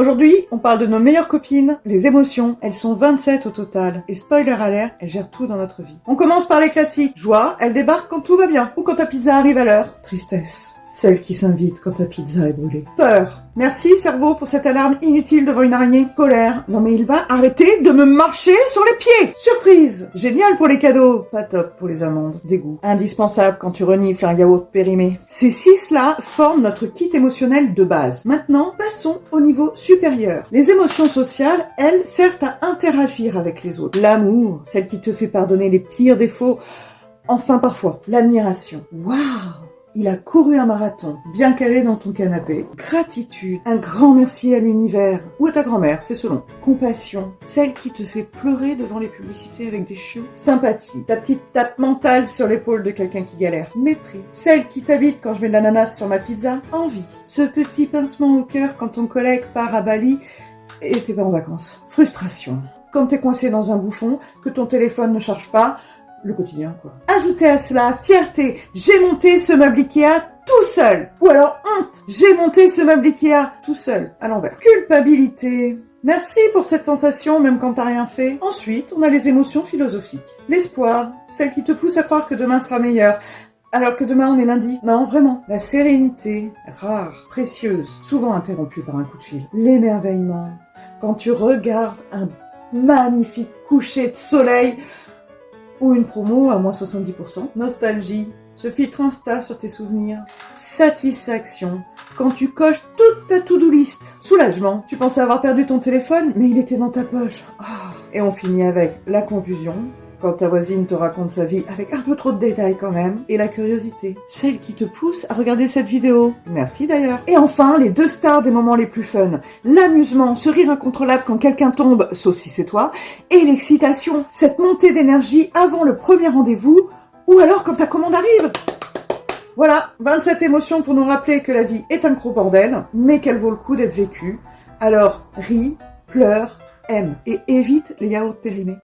Aujourd'hui, on parle de nos meilleures copines, les émotions. Elles sont 27 au total. Et spoiler alert, elles gèrent tout dans notre vie. On commence par les classiques. Joie, elle débarque quand tout va bien. Ou quand ta pizza arrive à l'heure. Tristesse, celle qui s'invite quand ta pizza est brûlée. Peur. Merci, cerveau, pour cette alarme inutile devant une araignée. Colère. Non mais il va arrêter de me marcher sur les pieds. Surprise. Génial pour les cadeaux. Pas top pour les amandes. Dégoût. Indispensable quand tu renifles un yaourt périmé. Ces 6-là forment notre kit émotionnel de base. Maintenant, passons au niveau supérieur. Les émotions sociales, elles, servent à interagir avec les autres. L'amour, celle qui te fait pardonner les pires défauts. Enfin, parfois, l'admiration. Waouh! Il a couru un marathon, bien calé dans ton canapé. Gratitude, un grand merci à l'univers, ou à ta grand-mère, c'est selon. Compassion, celle qui te fait pleurer devant les publicités avec des chiots. Sympathie, ta petite tape mentale sur l'épaule de quelqu'un qui galère. Mépris, celle qui t'habite quand je mets de l'ananas sur ma pizza. Envie, ce petit pincement au cœur quand ton collègue part à Bali et t'es pas en vacances. Frustration, quand t'es coincé dans un bouchon, que ton téléphone ne charge pas. Le quotidien, quoi. Ajoutez à cela fierté, j'ai monté ce meuble Ikea tout seul. Ou alors honte, j'ai monté ce meuble Ikea tout seul, à l'envers. Culpabilité. Merci pour cette sensation, même quand t'as rien fait. Ensuite, on a les émotions philosophiques. L'espoir, celle qui te pousse à croire que demain sera meilleur. Alors que demain on est lundi. Non, vraiment. La sérénité, rare, précieuse, souvent interrompue par un coup de fil. L'émerveillement, quand tu regardes un magnifique coucher de soleil ou une promo à moins 70%. Nostalgie, ce filtre Insta sur tes souvenirs. Satisfaction, quand tu coches toute ta to-do list. Soulagement, tu pensais avoir perdu ton téléphone, mais il était dans ta poche. Et on finit avec la confusion, quand ta voisine te raconte sa vie avec un peu trop de détails quand même, et la curiosité, celle qui te pousse à regarder cette vidéo. Merci d'ailleurs. Et enfin, les deux stars des moments les plus fun. L'amusement, ce rire incontrôlable quand quelqu'un tombe, sauf si c'est toi, et l'excitation, cette montée d'énergie avant le premier rendez-vous, ou alors quand ta commande arrive. Voilà, 27 émotions pour nous rappeler que la vie est un gros bordel, mais qu'elle vaut le coup d'être vécue. Alors, ris, pleure, aime, et évite les yaourts périmés.